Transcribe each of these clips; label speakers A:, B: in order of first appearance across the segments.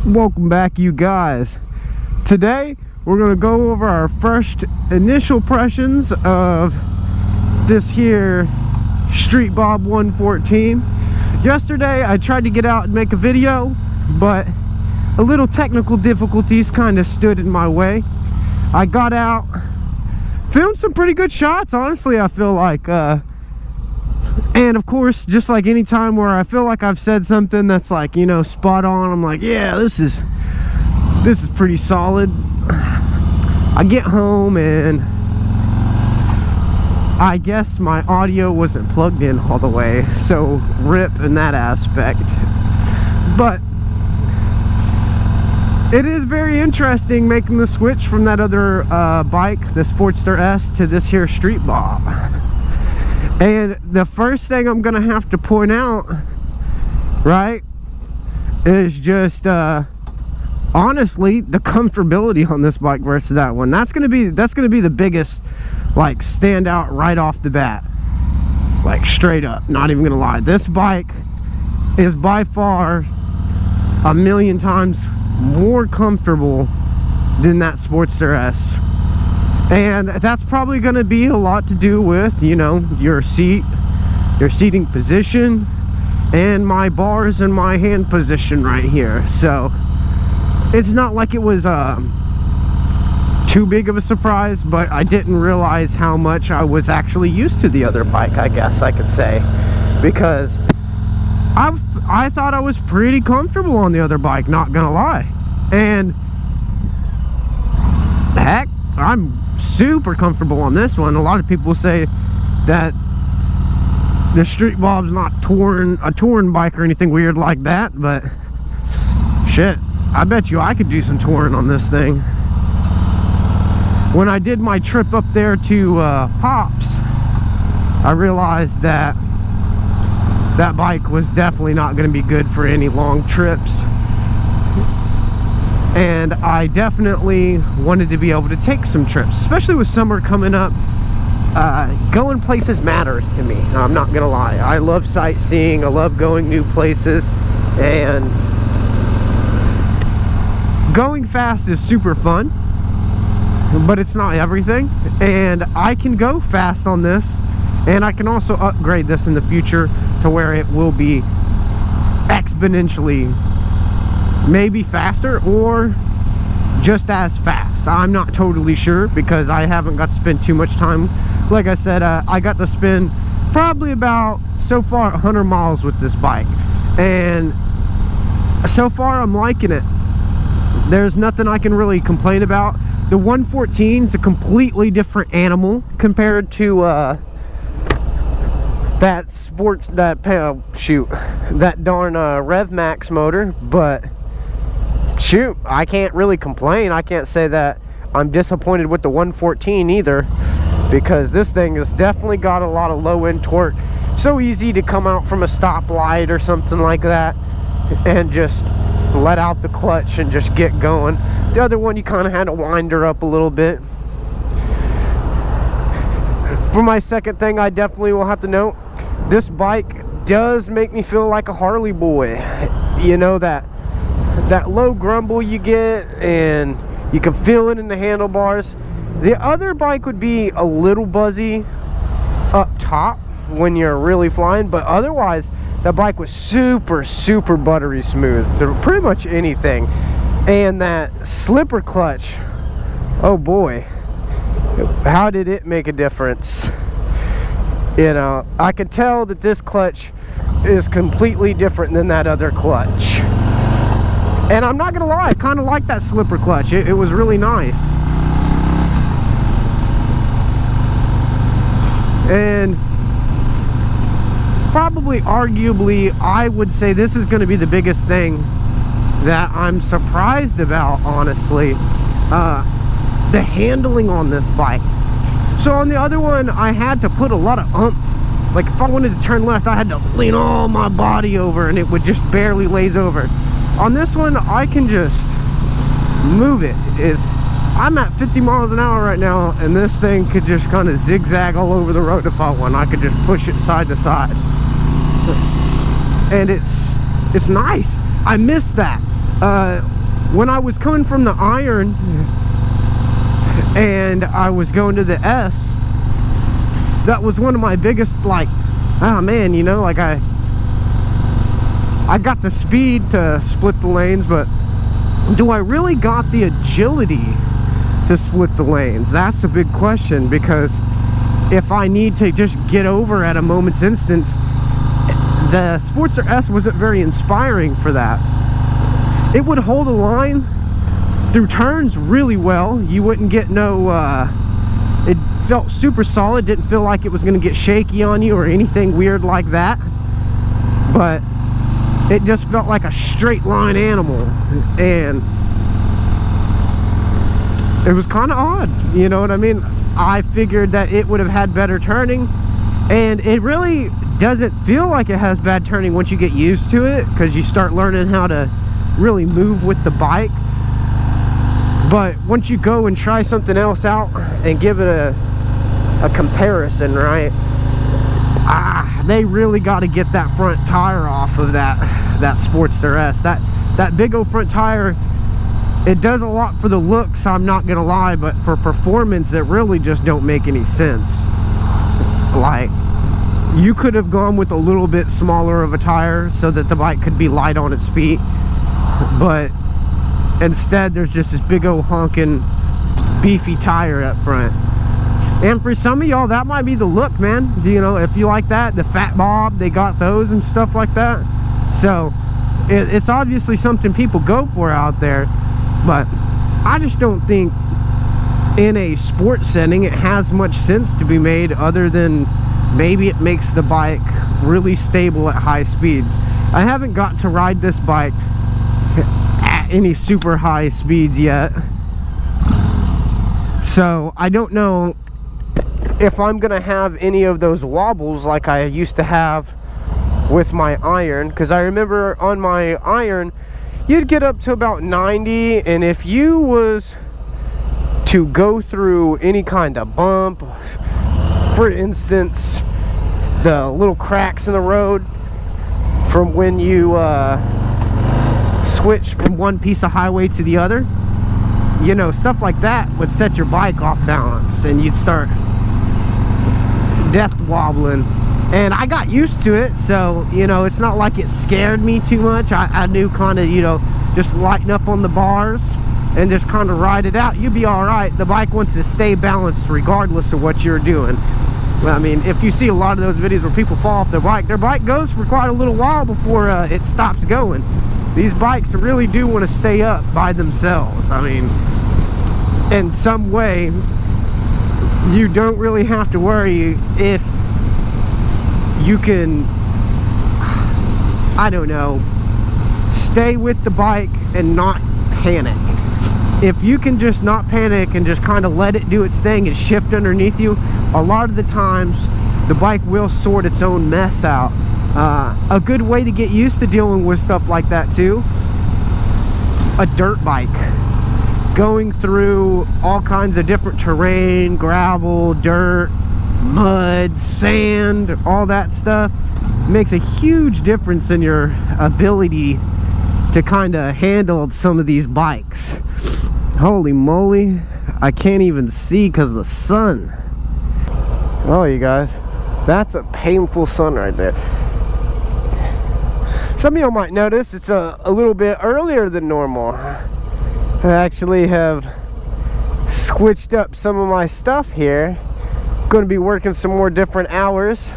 A: Welcome back, you guys. Today we're going to go over our first initial impressions of this here Street Bob 114. Yesterday I tried to get out and make a video, but a little technical difficulties kind of stood in my way. I got out, filmed some pretty good shots, honestly. I feel like and of course, just like any time where I feel like I've said something that's like, you know, spot on, I'm like, yeah, this is pretty solid. I get home and I guess my audio wasn't plugged in all the way, so rip in that aspect. But it is very interesting making the switch from that other bike, the Sportster S, to this here Street Bob. And the first thing I'm gonna have to point out, right, is just honestly the comfortability on this bike versus that one. That's gonna be the biggest like standout right off the bat, like straight up, not even gonna lie. This bike is by far a million times more comfortable than that Sportster S. And that's probably going to be a lot to do with, you know, your seating position, and my bars and my hand position right here. So it's not like it was too big of a surprise, but I didn't realize how much I was actually used to the other bike, I guess I could say, because I thought I was pretty comfortable on the other bike, not gonna lie. And heck, I'm super comfortable on this one. A lot of people say that the Street Bob's not a touring bike or anything weird like that, but shit, I bet you I could do some touring on this thing. When I did my trip up there to Pops, I realized that that bike was definitely not going to be good for any long trips. And I definitely wanted to be able to take some trips, especially with summer coming up. Going places matters to me, I'm not gonna lie. I love sightseeing, I love going new places, and going fast is super fun, but it's not everything. And I can go fast on this, and I can also upgrade this in the future to where it will be exponentially maybe faster or just as fast. I'm not totally sure because I haven't got to spend too much time. Like I said, I got to spend probably about, so far, 100 miles with this bike, and so far I'm liking it. There's nothing I can really complain about. The 114 is a completely different animal compared to that darn Rev Max motor, but shoot, I can't really complain. I can't say that I'm disappointed with the 114 either, because this thing has definitely got a lot of low end torque. So easy to come out from a stoplight or something like that and just let out the clutch and just get going. The other one, you kind of had to wind her up a little bit. For my second thing, I definitely will have to note, this bike does make me feel like a Harley boy. You know, that low grumble you get, and you can feel it in the handlebars. The other bike would be a little buzzy up top when you're really flying, but otherwise that bike was super buttery smooth to pretty much anything. And that slipper clutch, oh boy, how did it make a difference? You know, I could tell that this clutch is completely different than that other clutch. And I'm not gonna lie, I kind of like that slipper clutch. It was really nice. And probably, arguably, I would say this is gonna be the biggest thing that I'm surprised about, honestly. The handling on this bike. So on the other one, I had to put a lot of oomph. Like if I wanted to turn left, I had to lean all my body over and it would just barely laze over. On this one, I can just move it. I'm at 50 miles an hour right now, and this thing could just kind of zigzag all over the road if I want. I could just push it side to side. And it's nice. I miss that. When I was coming from the Iron and I was going to the S, that was one of my biggest, like, oh man, you know, like I got the speed to split the lanes, but do I really got the agility to split the lanes? That's a big question, because if I need to just get over at a moment's instance, the Sportster S wasn't very inspiring for that. It would hold a line through turns really well. You wouldn't get no, it felt super solid, didn't feel like it was going to get shaky on you or anything weird like that. But it just felt like a straight line animal, and it was kind of odd, you know what I mean? I figured that it would have had better turning, and it really doesn't feel like it has bad turning once you get used to it, because you start learning how to really move with the bike. But once you go and try something else out and give it a comparison, right? They really got to get that front tire off of that Sportster S. That big old front tire, it does a lot for the looks, I'm not gonna lie, but for performance it really just don't make any sense. Like, you could have gone with a little bit smaller of a tire so that the bike could be light on its feet, but instead there's just this big old honking beefy tire up front. And for some of y'all, that might be the look, man. You know, if you like that, the Fat Bob, they got those and stuff like that. So it's obviously something people go for out there, but I just don't think in a sports setting it has much sense to be made, other than maybe it makes the bike really stable at high speeds. I haven't got to ride this bike at any super high speeds yet, so I don't know if I'm gonna have any of those wobbles like I used to have with my Iron, because I remember on my Iron you'd get up to about 90, and if you was to go through any kind of bump, for instance the little cracks in the road from when you switch from one piece of highway to the other, you know, stuff like that would set your bike off balance and you'd start death wobbling. And I got used to it, so, you know, it's not like it scared me too much. I knew kind of, you know, just lighten up on the bars and just kind of ride it out, you'll be all right. The bike wants to stay balanced regardless of what you're doing. Well, I mean, if you see a lot of those videos where people fall off their bike goes for quite a little while before it stops going. These bikes really do want to stay up by themselves. I mean, in some way, you don't really have to worry if you can, I don't know, stay with the bike and not panic. If you can just not panic and just kind of let it do its thing and shift underneath you, a lot of the times the bike will sort its own mess out. A good way to get used to dealing with stuff like that too, a dirt bike. Going through all kinds of different terrain, gravel, dirt, mud, sand, all that stuff makes a huge difference in your ability to kind of handle some of these bikes. Holy moly, I can't even see because of the sun. Oh, you guys, that's a painful sun right there. Some of y'all might notice it's a little bit earlier than normal. I actually have switched up some of my stuff here. Going to be working some more different hours.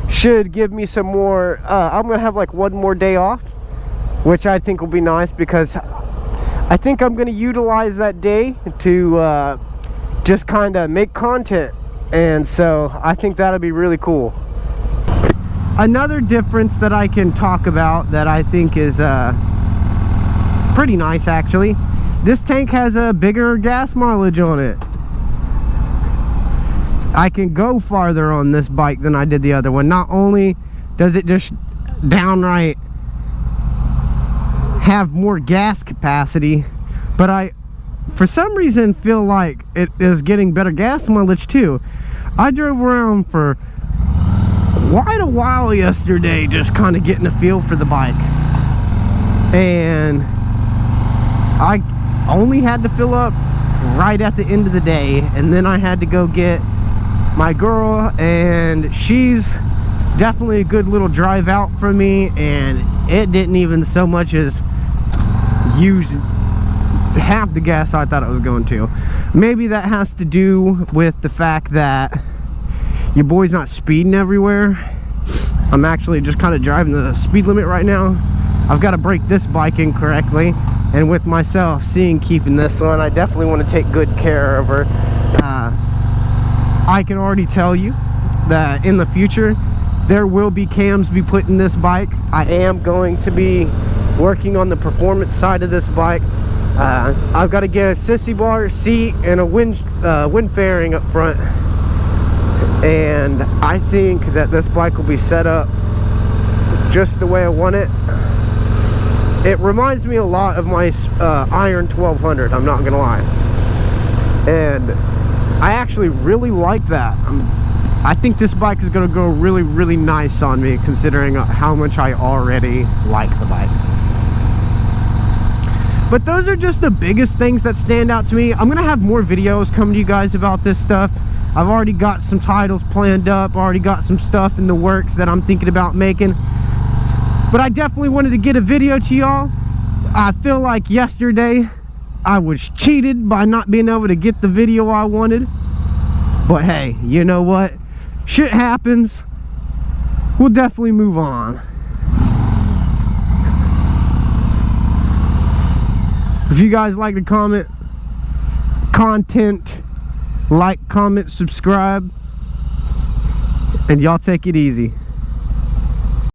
A: Should give me some more, I'm going to have like one more day off, which I think will be nice, because I think I'm going to utilize that day to just kind of make content, and so I think that'll be really cool. Another difference that I can talk about that I think is pretty nice actually, this tank has a bigger gas mileage on it. I can go farther on this bike than I did the other one. Not only does it just downright have more gas capacity, but I for some reason feel like it is getting better gas mileage too. I drove around for quite a while yesterday just kind of getting a feel for the bike, and I only had to fill up right at the end of the day, and then I had to go get my girl, and she's definitely a good little drive out for me, and it didn't even so much as use half the gas I thought it was going to. Maybe that has to do with the fact that your boy's not speeding everywhere. I'm actually just kind of driving the speed limit right now. I've got to brake this bike in correctly, and with myself keeping this one, I definitely want to take good care of her. I can already tell you that in the future there will be cams be put in this bike. I am going to be working on the performance side of this bike. I've got to get a sissy bar, seat, and a wind fairing up front, and I think that this bike will be set up just the way I want it. It reminds me a lot of my Iron 1200, I'm not gonna lie, and I actually really like that. I think this bike is gonna go really, really nice on me, considering how much I already like the bike. But those are just the biggest things that stand out to me. I'm gonna have more videos coming to you guys about this stuff. I've already got some titles planned up, already got some stuff in the works that I'm thinking about making. But I definitely wanted to get a video to y'all. I feel like yesterday I was cheated by not being able to get the video I wanted. But hey, you know what? Shit happens. We'll definitely move on. If you guys like the content, like, comment, subscribe, and y'all take it easy.